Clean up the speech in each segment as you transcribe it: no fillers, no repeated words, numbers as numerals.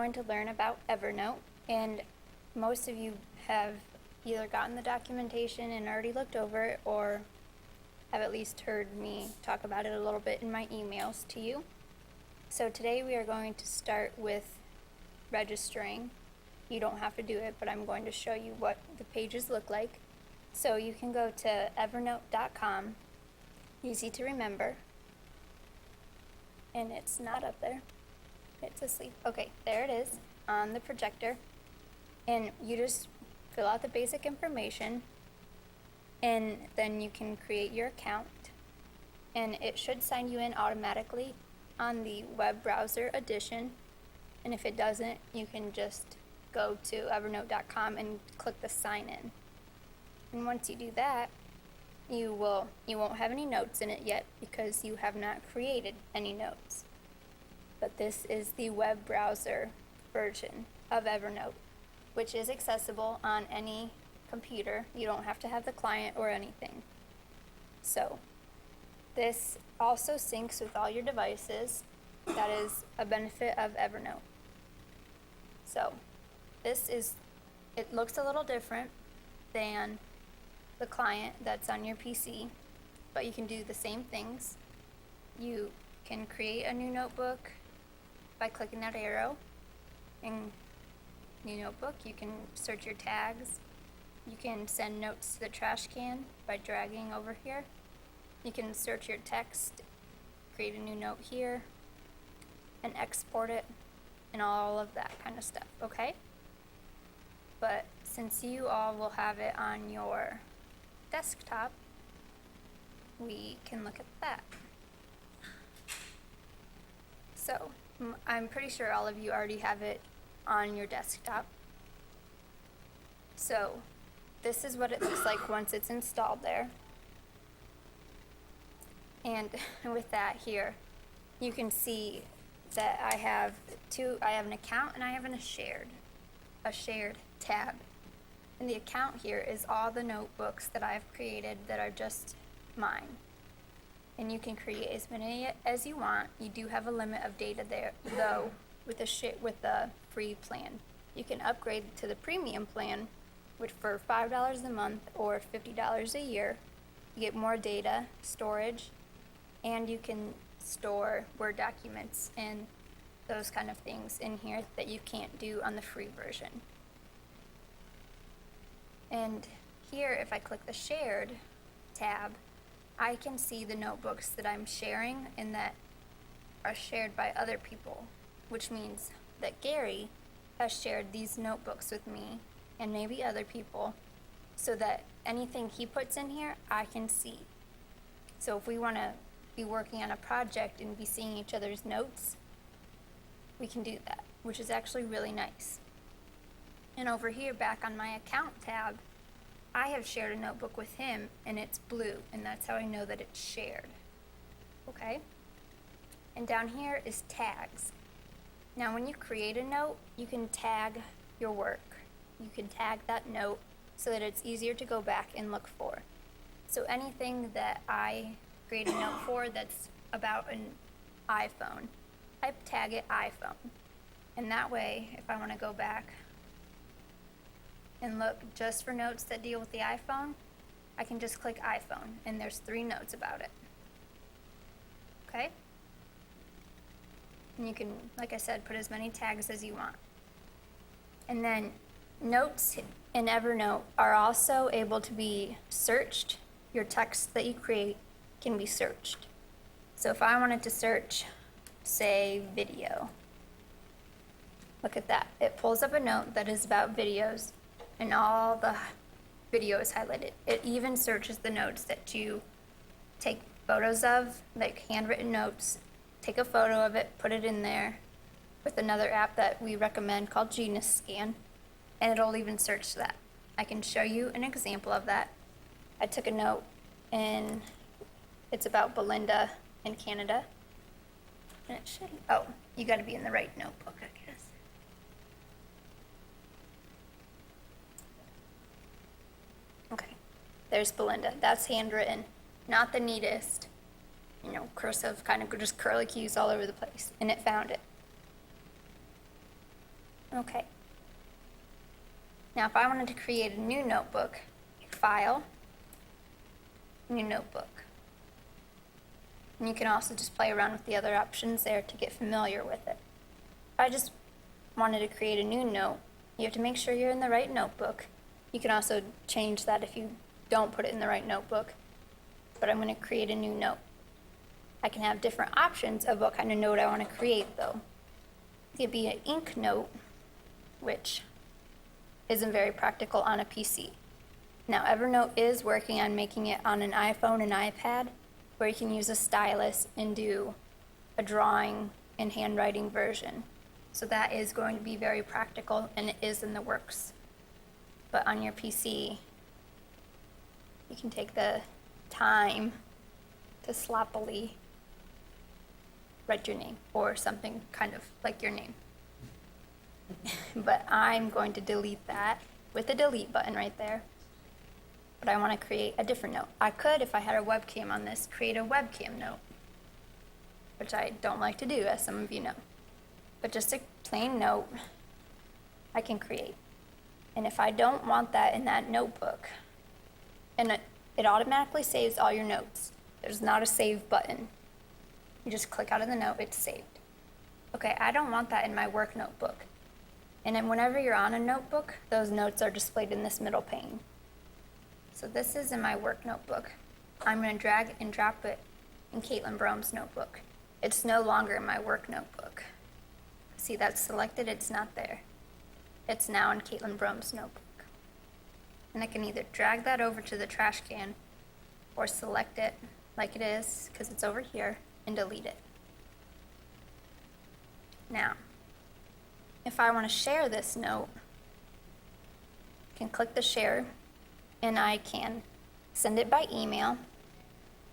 going to learn about Evernote, and most of you have either gotten the documentation and already looked over it, or have at least heard me talk about it a little bit in my emails to you. So today we are going to start with registering. You don't have to do it, but I'm going to show you what the pages look like. So you can go to evernote.com, easy to remember, and it's not up there. It's asleep. Okay, there it is on the projector. And you just fill out the basic information, and then you can create your account. And it should sign you in automatically on the web browser edition. And if it doesn't, you can just go to evernote.com and click the sign in. And once you do that, you won't have any notes in it yet because you have not created any notes. But this is the web browser version of Evernote, which is accessible on any computer. You don't have to have the client or anything. So this also syncs with all your devices. That is a benefit of Evernote. So it looks a little different than the client that's on your PC, but you can do the same things. You can create a new notebook by clicking that arrow. In new notebook, you can search your tags. You can send notes to the trash can by dragging over here. You can search your text, create a new note here, and export it, and all of that kind of stuff, okay? But since you all will have it on your desktop, we can look at that. So I'm pretty sure all of you already have it on your desktop. So this is what it looks like once it's installed there. And with that here, you can see that I have an account and I have a shared tab. And the account here is all the notebooks that I've created that are just mine. And you can create as many as you want. You do have a limit of data there, though, with the free plan. You can upgrade to the premium plan, which for $5 a month or $50 a year, you get more data, storage, and you can store Word documents and those kind of things in here that you can't do on the free version. And here, if I click the shared tab, I can see the notebooks that I'm sharing and that are shared by other people, which means that Gary has shared these notebooks with me and maybe other people, so that anything he puts in here, I can see. So if we want to be working on a project and be seeing each other's notes, we can do that, which is actually really nice. And over here, back on my account tab, I have shared a notebook with him, and it's blue, and that's how I know that it's shared. Okay? And down here is tags. Now, when you create a note, you can tag your work. You can tag that note so that it's easier to go back and look for. So anything that I create a note for that's about an iPhone, I tag it iPhone. And that way, if I want to go back and look just for notes that deal with the iPhone, I can just click iPhone, and there's 3 notes about it. Okay? And you can, like I said, put as many tags as you want. And then notes in Evernote are also able to be searched. Your text that you create can be searched. So if I wanted to search, say, video, look at that. It pulls up a note that is about videos, and all the video is highlighted. It even searches the notes that you take photos of, like handwritten notes. Take a photo of it, put it in there with another app that we recommend called Genius Scan, and it'll even search that. I can show you an example of that. I took a note, and it's about Belinda in Canada. And it should, oh, you gotta be in the right notebook, I guess. Okay, there's Belinda. That's handwritten, not the neatest, cursive, kind of just curly cues all over the place, and it found it. Okay. Now if I wanted to create a new notebook, File, New Notebook. And you can also just play around with the other options there to get familiar with it. If I just wanted to create a new note, you have to make sure you're in the right notebook. You can also change that if you don't put it in the right notebook. But I'm going to create a new note. I can have different options of what kind of note I want to create though. It could be an ink note, which isn't very practical on a PC. Now Evernote is working on making it on an iPhone and iPad, where you can use a stylus and do a drawing and handwriting version. So that is going to be very practical, and it is in the works. But on your PC, you can take the time to sloppily write your name or something kind of like your name. But I'm going to delete that with the delete button right there. But I want to create a different note. I could, if I had a webcam on this, create a webcam note, which I don't like to do, as some of you know. But just a plain note I can create. And if I don't want that in that notebook, and it automatically saves all your notes. There's not a save button. You just click out of the note, it's saved. Okay, I don't want that in my work notebook. And then whenever you're on a notebook, those notes are displayed in this middle pane. So this is in my work notebook. I'm going to drag and drop it in Caitlin Brome's notebook. It's no longer in my work notebook. See, that's selected, it's not there. It's now in Caitlin Brome's notebook. And I can either drag that over to the trash can or select it like it is, because it's over here, and delete it. Now, if I want to share this note, I can click the share, and I can send it by email,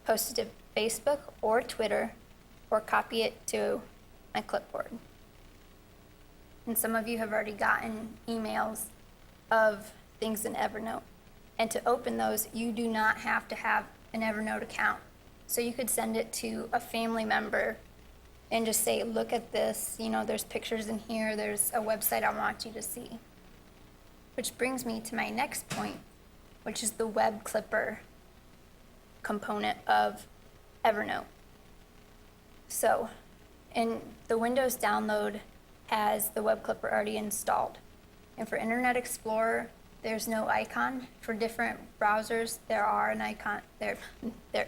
post it to Facebook or Twitter, or copy it to my clipboard. And some of you have already gotten emails of things in Evernote. And to open those, you do not have to have an Evernote account. So you could send it to a family member and just say, look at this, there's pictures in here, there's a website I want you to see. Which brings me to my next point, which is the web clipper component of Evernote. So, in the Windows download has the web clipper already installed. And for Internet Explorer, there's no icon. For different browsers, there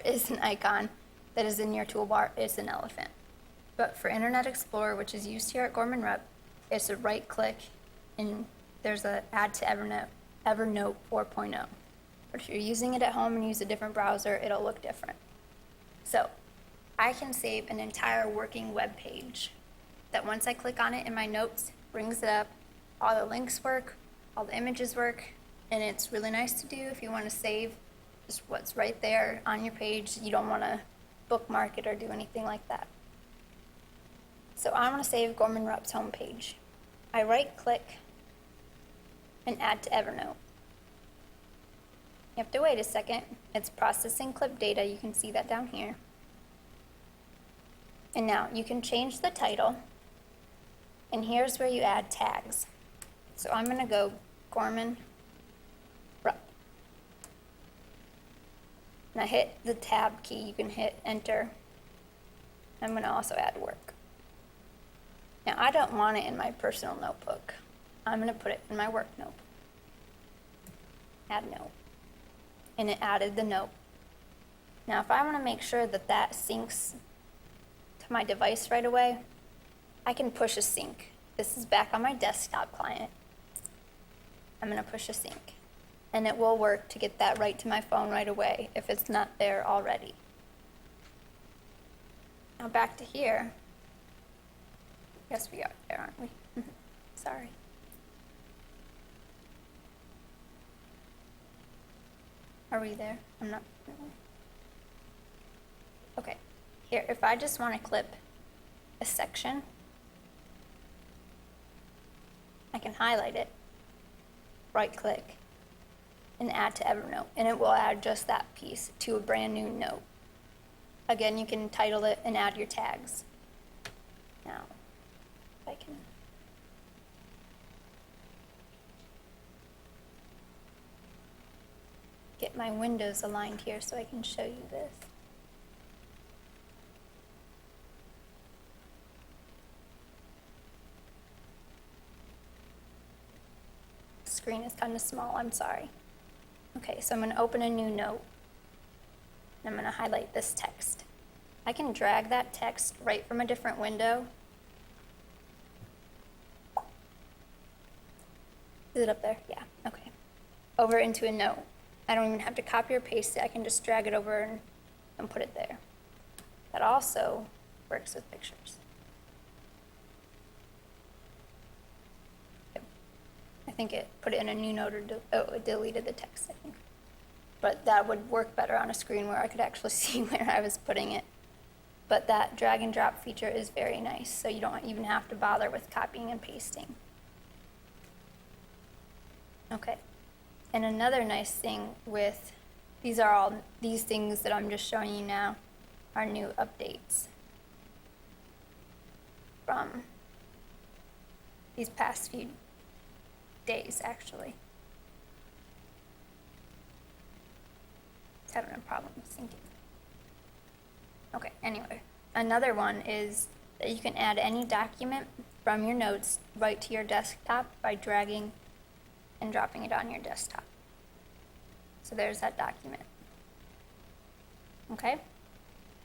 is an icon that is in your toolbar. It's an elephant. But for Internet Explorer, which is used here at Gorman Rep, it's a right click and there's a add to Evernote 4.0. But if you're using it at home and use a different browser, it'll look different. So I can save an entire working web page that once I click on it in my notes, brings it up, all the links work, all the images work, and it's really nice to do if you want to save just what's right there on your page. You don't want to bookmark it or do anything like that. So I want to save Gorman Rep's homepage. I right click and add to Evernote. You have to wait a second. It's processing clip data. You can see that down here. And now you can change the title. And here's where you add tags. So I'm going to go Gorman Rep. And I hit the tab key. You can hit enter. I'm going to also add work. Now I don't want it in my personal notebook. I'm going to put it in my work notebook. Add note. And it added the note. Now if I want to make sure that that syncs to my device right away, I can push a sync. This is back on my desktop client. I'm going to push a sync. And it will work to get that right to my phone right away if it's not there already. Now back to here. Yes, we are there, aren't we? Sorry. Are we there? I'm not. Okay. Here, if I just want to clip a section, I can highlight it, right click, and add to Evernote. And it will add just that piece to a brand new note. Again, you can title it and add your tags. Now, if I can get my windows aligned here so I can show you this. Screen is kind of small, I'm sorry. Okay, so I'm going to open a new note. And I'm going to highlight this text. I can drag that text right from a different window. Is it up there? Yeah, okay. Over into a note. I don't even have to copy or paste it. I can just drag it over and put it there. That also works with pictures. I think it put it in a new note or it deleted the text, I think. But that would work better on a screen where I could actually see where I was putting it. But that drag and drop feature is very nice, so you don't even have to bother with copying and pasting. Okay, and another nice thing with, these things that I'm just showing you now are new updates from these past few days, actually. It's having a problem syncing. Okay, anyway, another one is that you can add any document from your notes right to your desktop by dragging and dropping it on your desktop. So there's that document. Okay,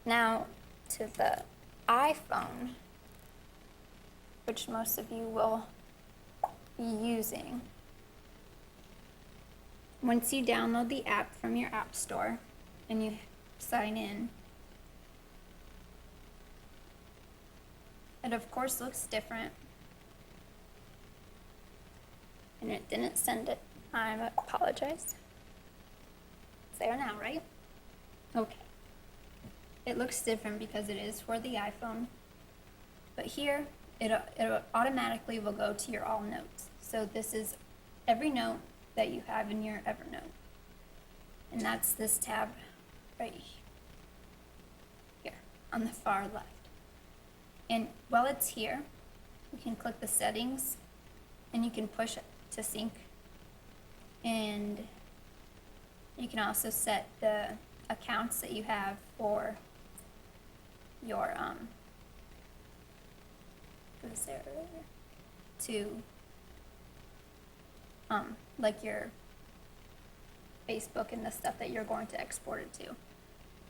now to the iPhone, which most of you will be using. Once you download the app from your app store and you sign in, it of course looks different. And it didn't send it. I apologize. It's there now, right? Okay. It looks different because it is for the iPhone. But here, it automatically will go to your all notes. So this is every note that you have in your Evernote. And that's this tab right here on the far left. And while it's here, you can click the settings and you can push it to sync. And you can also set the accounts that you have for your what was there earlier? To like your Facebook and the stuff that you're going to export it to.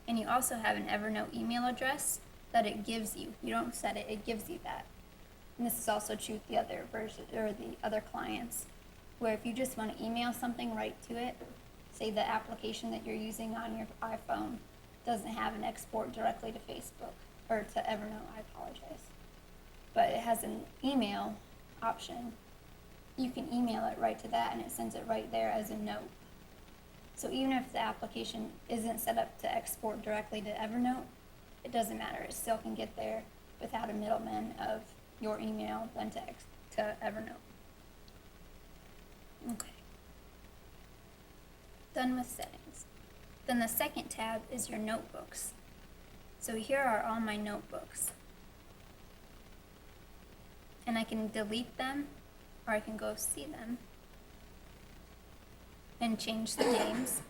And you also have an Evernote email address that it gives you. You don't set it, it gives you that. And this is also true with the other version or the other clients, where if you just want to email something right to it, say the application that you're using on your iPhone doesn't have an export directly to Facebook or to Evernote, I apologize. But it has an email option. You can email it right to that and it sends it right there as a note. So even if the application isn't set up to export directly to Evernote, it doesn't matter. It still can get there without a middleman of your email then to Evernote. Okay. Done with settings. Then the second tab is your notebooks. So here are all my notebooks. And I can delete them or I can go see them and change the names.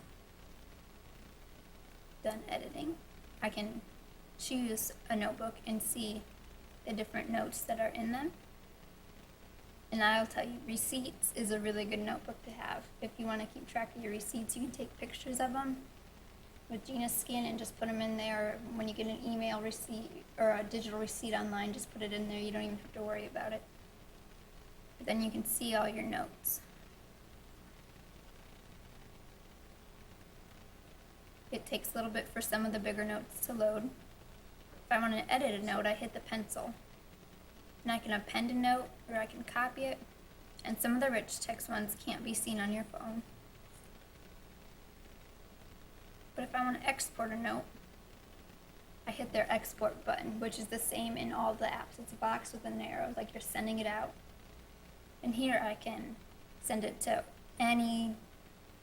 Done editing. I can choose a notebook and see the different notes that are in them. And I'll tell you, receipts is a really good notebook to have. If you want to keep track of your receipts, you can take pictures of them with Gina Skin and just put them in there. When you get an email receipt or a digital receipt online, just put it in there. You don't even have to worry about it. But then you can see all your notes. It takes a little bit for some of the bigger notes to load. If I want to edit a note, I hit the pencil. And I can append a note or I can copy it. And some of the rich text ones can't be seen on your phone. But if I want to export a note, I hit their export button, which is the same in all the apps. It's a box with an arrow, like you're sending it out. And here I can send it to any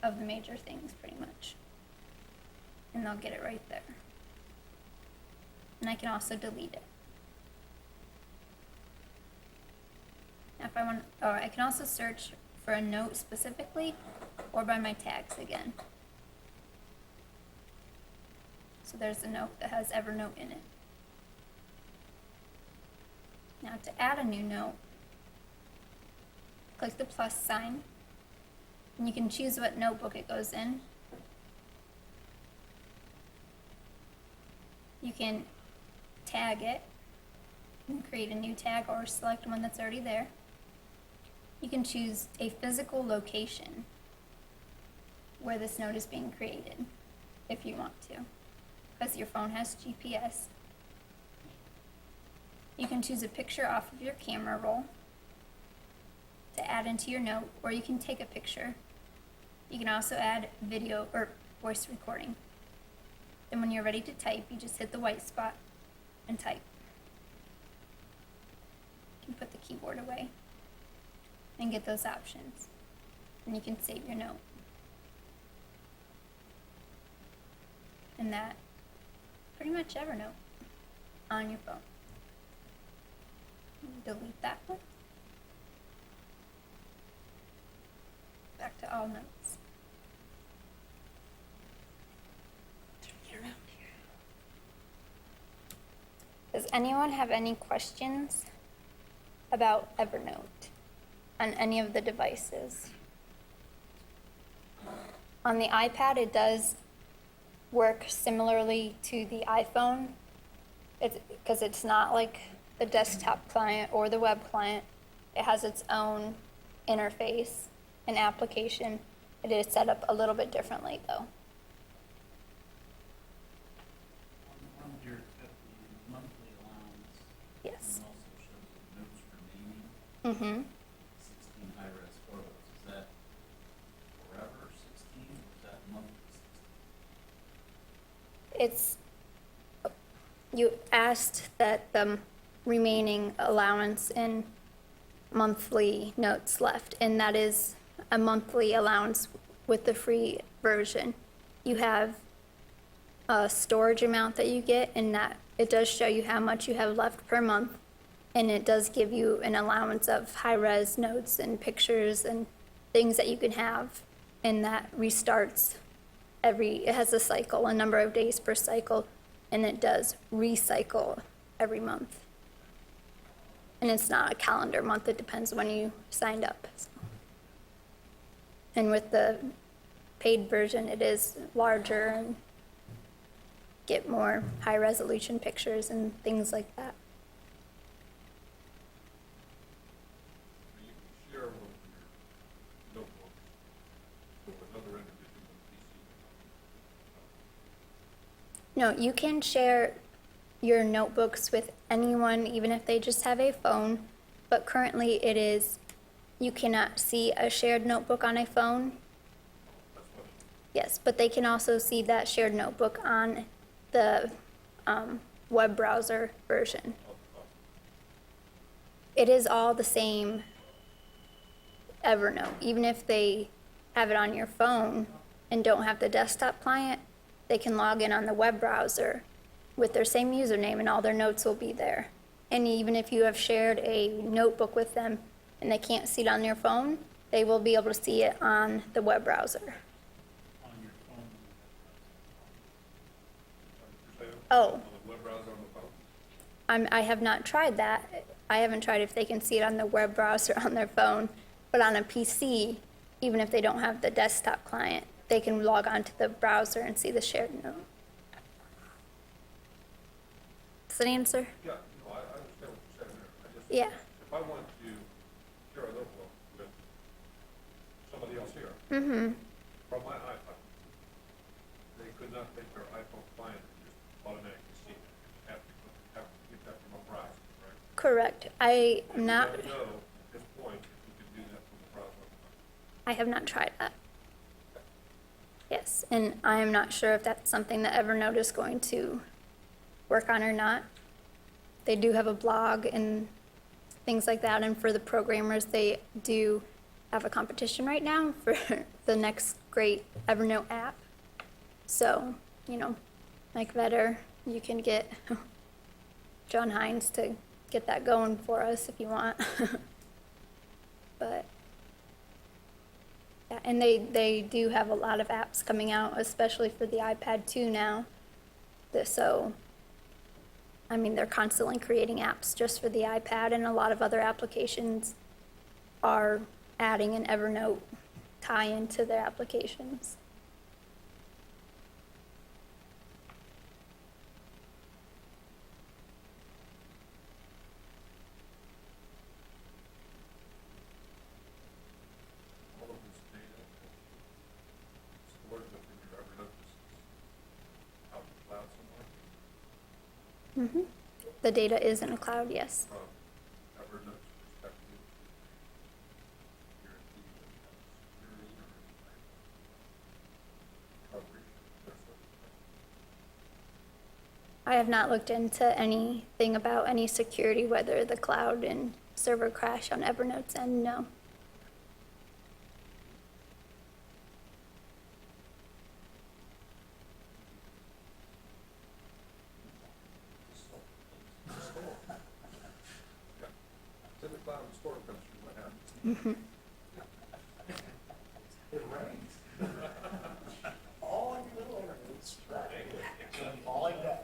of the major things, pretty much. And they'll get it right there. And I can also delete it. Now if I want, I can also search for a note specifically or by my tags again. So there's a note that has Evernote in it. Now to add a new note, click the plus sign, and you can choose what notebook it goes in. You can tag it and create a new tag or select one that's already there. You can choose a physical location where this note is being created if you want to, because your phone has GPS. You can choose a picture off of your camera roll to add into your note, or you can take a picture. You can also add video or voice recording. Then when you're ready to type, you just hit the white spot and type. You can put the keyboard away and get those options. And you can save your note. And that pretty much Evernote on your phone. Delete that one. Back to all notes. Turn it around here. Does anyone have any questions about Evernote on any of the devices? On the iPad, it does work similarly to the iPhone. Because it's not like the desktop client or the web client. It has its own interface and application. It is set up a little bit differently though. On here, it's got the monthly allowance. Yes. And it also shows the notes remaining. 16 high-res photos. Is that forever 16 or is that monthly 16? You asked that the remaining allowance in monthly notes left, and that is a monthly allowance with the free version. You have a storage amount that you get, and that it does show you how much you have left per month, and it does give you an allowance of high-res notes and pictures and things that you can have, and that restarts it has a cycle, a number of days per cycle, and it does recycle every month. And it's not a calendar month, it depends when you signed up. And with the paid version, it is larger and get more high resolution pictures and things like that. You can share one of your notebooks with another individual PC. No, you can share your notebooks with anyone, even if they just have a phone, but currently you cannot see a shared notebook on a phone. Yes, but they can also see that shared notebook on the web browser version. It is all the same Evernote. Even if they have it on your phone and don't have the desktop client, they can log in on the web browser with their same username and all their notes will be there. And even if you have shared a notebook with them and they can't see it on their phone, they will be able to see it on the web browser. On your phone. Oh, On the web browser on the phone? I have not tried that. I haven't tried if they can see it on the web browser on their phone, but on a PC, even if they don't have the desktop client, they can log on to the browser and see the shared note. Does that answer? Yeah, no, I understand what you're saying there. Yeah. If I want to share a notebook with somebody else here from my iPhone, they could not take their iPhone client and just automatically see it. You have to get that from a browser, right? Correct. I am not. I don't know at this point if you could do that from the browser. I have not tried that. Yes, and I am not sure if that's something that Evernote is going to work on or not. They do have a blog and things like that, and for the programmers, they do have a competition right now for the next great Evernote app. So, like Vetter, you can get John Hines to get that going for us if you want. But yeah, and they do have a lot of apps coming out, especially for the iPad 2 now. So, I mean, they're constantly creating apps just for the iPad, and a lot of other applications are adding an Evernote tie-in to their applications. All of this data stored within your Evernote is out in the cloud somewhere. Hmm. The data is in a cloud, yes. From Evernote's perspective, guarantee that it has security or any type of coverage of their sort of thing. I have not looked into anything about any security, whether the cloud and server crash on Evernote's end, no. Yeah. It's in the cloud, the store comes through, what happens? It rains. All in your little areas, right? Falling down.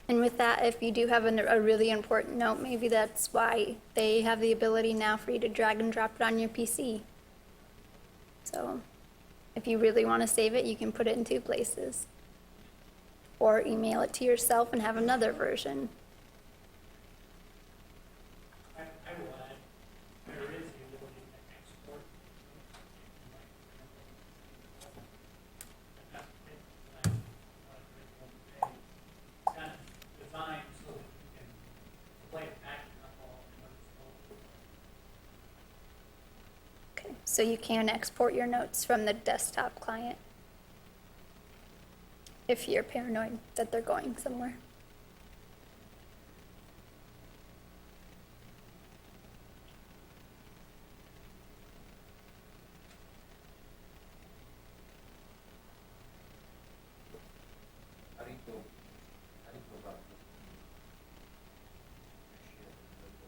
And with that, if you do have a really important note, maybe that's why they have the ability now for you to drag and drop it on your PC. So if you really want to save it, you can put it in 2 places. Or email it to yourself and have another version. I will add, there is the ability to export. And that's it, it's kind of designed so that you can play it back and not all the notes. Okay, so you can export your notes from the desktop client if you're paranoid that they're going somewhere. How do you feel about the share the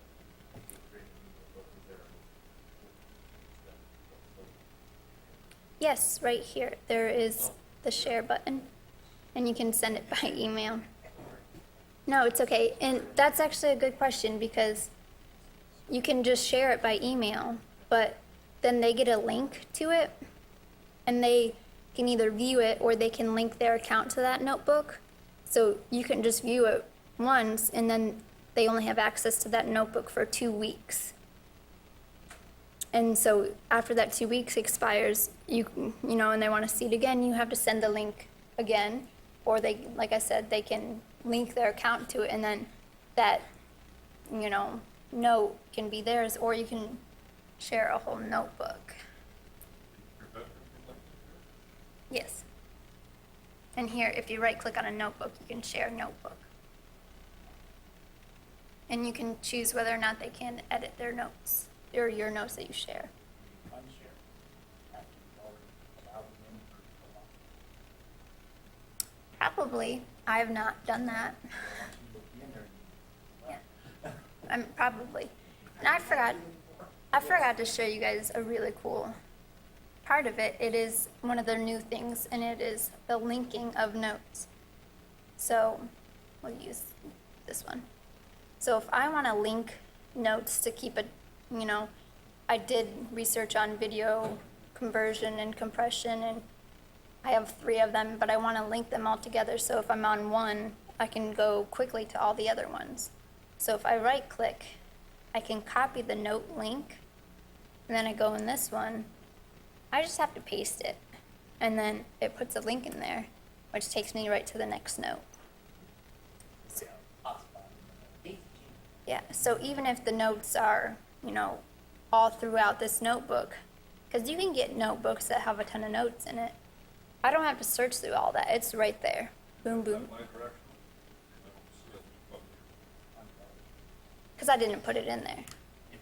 creating the book there? Yes, right here, there is the share button, and you can send it by email. No, it's okay, and that's actually a good question, because you can just share it by email, but then they get a link to it, and they can either view it or they can link their account to that notebook. So you can just view it once, and then they only have access to that notebook for 2 weeks. And so after that 2 weeks expires, you know, and they want to see it again, you have to send the link again, or they, like I said, they can link their account to it, and then that, you know, note can be theirs, or you can share a whole notebook. Prevent them from linking to Yes. And here, if you right-click on a notebook, you can share notebook. And you can choose whether or not they can edit their notes, or your notes that you share. Unshare. After you've already allowed them in for a while. Probably. I have not done that. Once you look in there, Yeah. I'm probably. And I forgot to show you guys a really cool part of it. It is one of their new things, and it is the linking of notes. So we'll use this one. So if I want to link notes to keep it, you know, I did research on video conversion and compression, and I have 3 of them, but I want to link them all together. So if I'm on one, I can go quickly to all the other ones. So if I right click, I can copy the note link, and then I go in this one. I just have to paste it, and then it puts a link in there, which takes me right to the next note. Yeah, so even if the notes are, you know, all throughout this notebook, because you can get notebooks that have a ton of notes in it. I don't have to search through all that. It's right there. Boom, boom. my directional? I don't see it above here. Because I didn't put it in there. if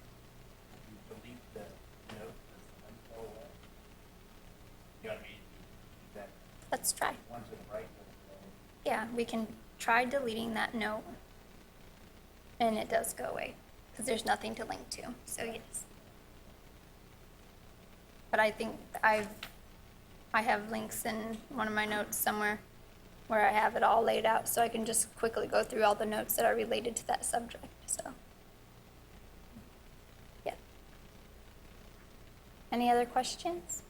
you delete the note, does the link go away? You know what I mean? That Let's try. one to the right doesn't go. Yeah, we can try deleting that note. And it does go away, because there's nothing to link to, so yes. But I think I have links in one of my notes somewhere where I have it all laid out, so I can just quickly go through all the notes that are related to that subject, so. Yeah. Any other questions?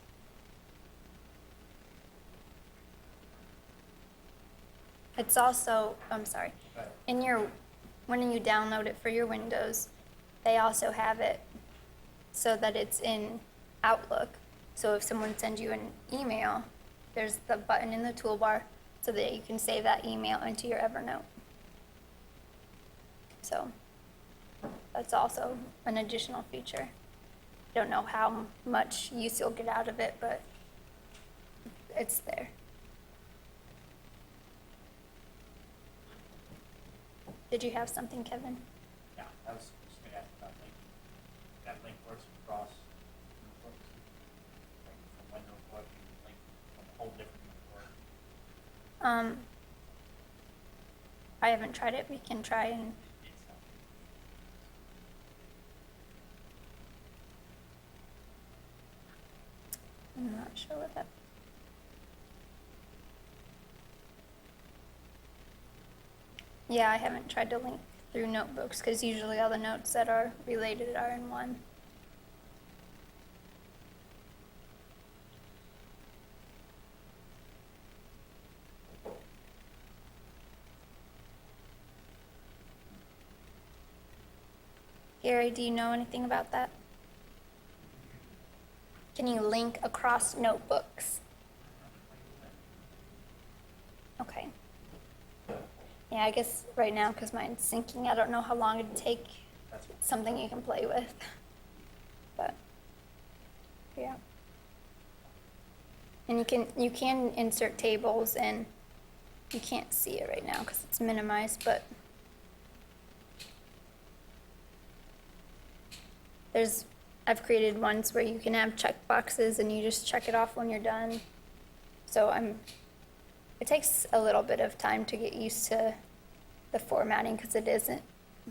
It's also, I'm sorry, in your, when you download it for your Windows, they also have it so that it's in Outlook. So if someone sends you an email, there's the button in the toolbar so that you can save that email into your Evernote. So that's also an additional feature. Don't know how much use you'll get out of it, but it's there. Did you have something, Kevin? Yeah, I was just gonna ask about link. That link works across notebooks. Like from one notebook, you can link from a whole different notebook. I haven't tried it. We can try and It's not. I'm not sure what that. Yeah, I haven't tried to link through notebooks because usually all the notes that are related are in one. Gary, do you know anything about that? Can you link across notebooks? Okay. Yeah, I guess right now, because mine's syncing, I don't know how long it'd take. It's something you can play with. But, yeah. And you can insert tables, and you can't see it right now because it's minimized, but I've created ones where you can have check boxes and you just check it off when you're done. So it takes a little bit of time to get used to the formatting because it isn't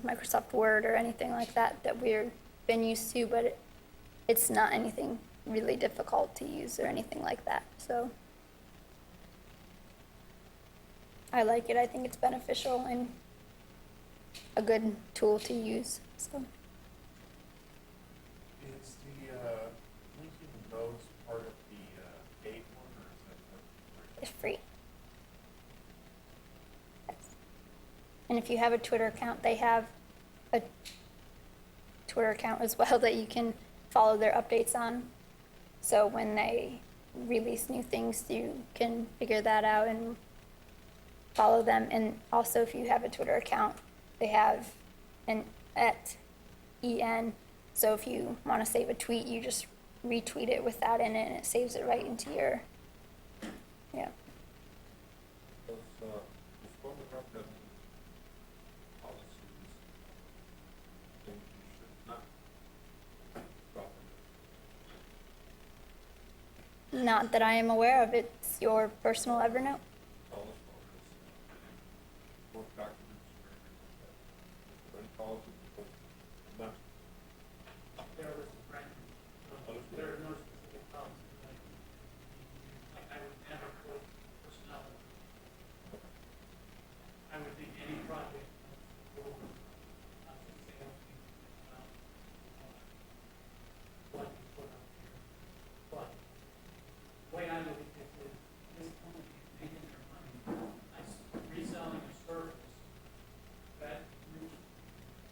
Microsoft Word or anything like that we've been used to, but it's not anything really difficult to use or anything like that. So I like it. I think it's beneficial and a good tool to use. So. Is the linking the notes part of the paid one, or is that part of the It's free. Yes. And if you have a Twitter account, they have a Twitter account as well that you can follow their updates on. So when they release new things, you can figure that out and follow them. And also, if you have a Twitter account, they have an @EN. So if you want to save a tweet, you just retweet it with that in it, and it saves it right into your, yeah. Does photograph have policies think you should not drop in? Not that I am aware of. It's your personal Evernote. Tell us work documents or anything like that. Is there any policies that not? There was a friend, there are no specific policies, like I would never put personnel. I would think any project or, sales, what you put up here. But the way I look at this is, this company is making their money by reselling a service that,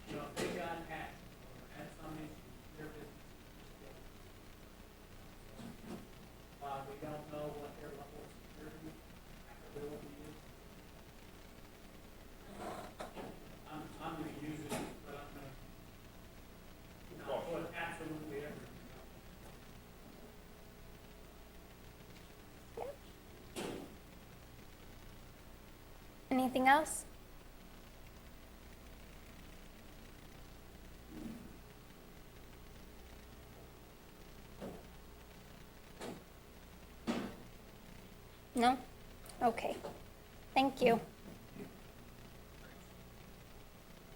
you know, if they got hacked or had some issue, their business is still. We don't know what their level of security, hackability is. I'm gonna use it, but I'm gonna, put absolutely everything up. Anything else? No? Okay. Thank you.